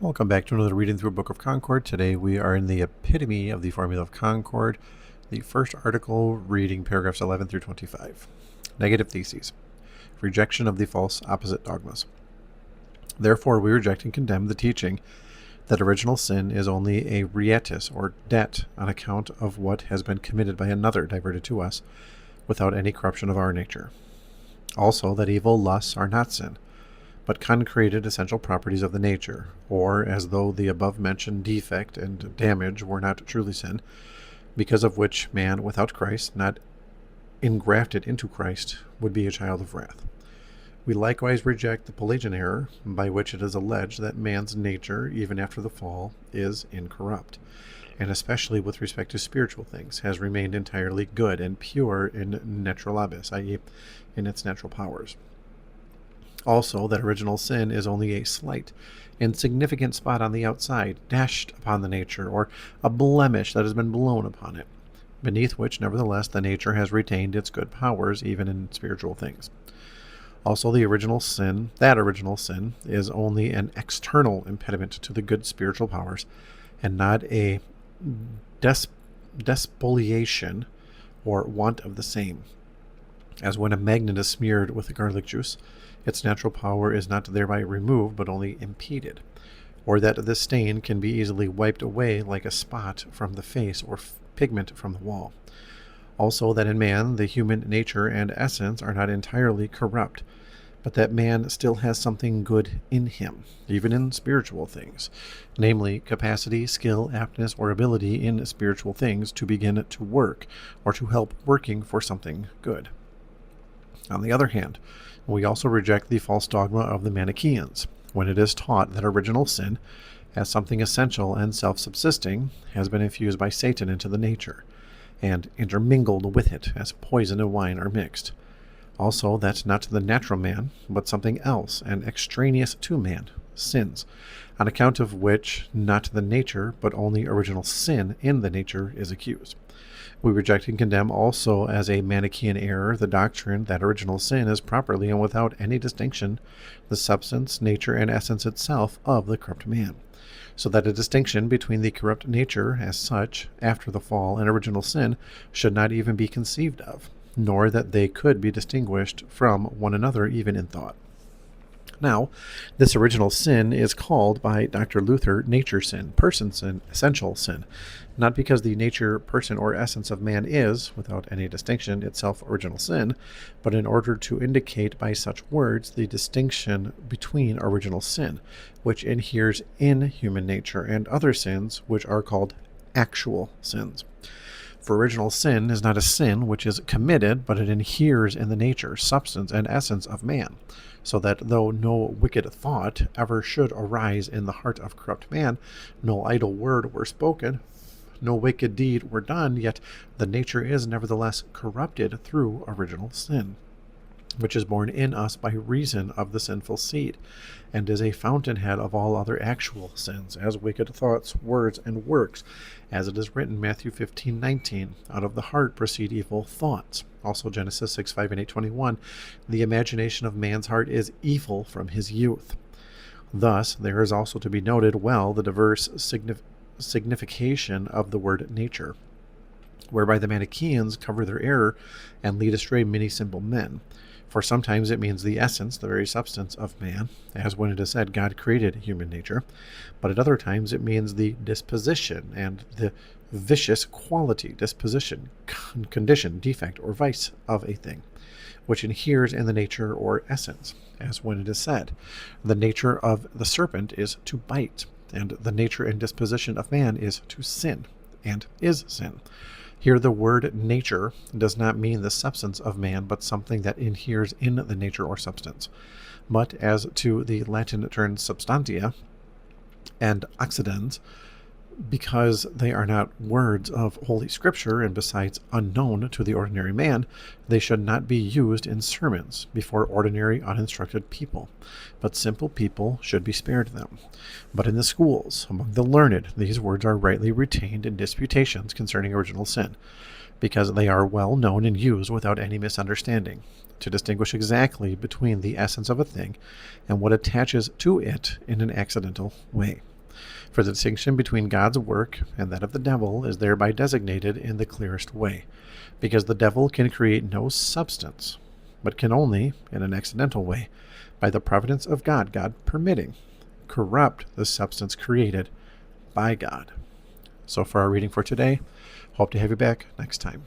Welcome back to another reading through Book of Concord. Today we are in the epitome of the formula of Concord, the first article reading paragraphs 11 through 25. Negative theses. Rejection of the false opposite dogmas. Therefore, we reject and condemn the teaching that original sin is only a riatus or debt on account of what has been committed by another diverted to us without any corruption of our nature. Also, that evil lusts are not sin, but concreted essential properties of the nature, or as though the above-mentioned defect and damage were not truly sin, because of which man without Christ, not engrafted into Christ, would be a child of wrath. We likewise reject the Pelagian error, by which it is alleged that man's nature, even after the fall, is incorrupt, and especially with respect to spiritual things, has remained entirely good and pure in naturalibus, i.e., in its natural powers. Also, that original sin is only a slight, insignificant spot on the outside, dashed upon the nature, or a blemish that has been blown upon it, beneath which, nevertheless, the nature has retained its good powers, even in spiritual things. Also, that original sin is only an external impediment to the good spiritual powers, and not a despoliation or want of the same. As when a magnet is smeared with garlic juice, its natural power is not thereby removed, but only impeded, or that this stain can be easily wiped away like a spot from the face or pigment from the wall. Also, that in man the human nature and essence are not entirely corrupt, but that man still has something good in him, even in spiritual things, namely capacity, skill, aptness, or ability in spiritual things to begin to work, or to help working for something good. On the other hand, we also reject the false dogma of the Manichaeans, when it is taught that original sin, as something essential and self-subsisting, has been infused by Satan into the nature, and intermingled with it as poison and wine are mixed. Also, that not the natural man, but something else and extraneous to man, sins, on account of which not the nature, but only original sin in the nature is accused. We reject and condemn also as a Manichaean error the doctrine that original sin is properly and without any distinction the substance, nature, and essence itself of the corrupt man, so that a distinction between the corrupt nature as such after the fall and original sin should not even be conceived of, nor that they could be distinguished from one another even in thought. Now, this original sin is called by Dr. Luther nature sin, person sin, essential sin, not because the nature, person, or essence of man is, without any distinction, itself original sin, but in order to indicate by such words the distinction between original sin, which inheres in human nature, and other sins, which are called actual sins. For original sin is not a sin which is committed, but it inheres in the nature, substance, and essence of man, so that though no wicked thought ever should arise in the heart of corrupt man, no idle word were spoken, no wicked deed were done, yet the nature is nevertheless corrupted through original sin, which is born in us by reason of the sinful seed, and is a fountainhead of all other actual sins, as wicked thoughts, words, and works, as it is written, Matthew 15:19, out of the heart proceed evil thoughts. Also Genesis 6:5 and 8:21, the imagination of man's heart is evil from his youth. Thus, there is also to be noted well the diverse signification of the word nature, whereby the Manichaeans cover their error and lead astray many simple men. For sometimes it means the essence, the very substance of man, as when it is said God created human nature, but at other times it means the disposition and the vicious quality, disposition, condition, defect, or vice of a thing, which inheres in the nature or essence, as when it is said, the nature of the serpent is to bite, and the nature and disposition of man is to sin, and is sin. Here the word nature does not mean the substance of man, but something that inheres in the nature or substance. But as to the Latin terms substantia and accidens, because they are not words of Holy Scripture and besides unknown to the ordinary man, they should not be used in sermons before ordinary uninstructed people, but simple people should be spared them. But in the schools, among the learned, these words are rightly retained in disputations concerning original sin, because they are well known and used without any misunderstanding, to distinguish exactly between the essence of a thing and what attaches to it in an accidental way. For the distinction between God's work and that of the devil is thereby designated in the clearest way, because the devil can create no substance, but can only, in an accidental way, by the providence of God, God permitting, corrupt the substance created by God. So for our reading for today, hope to have you back next time.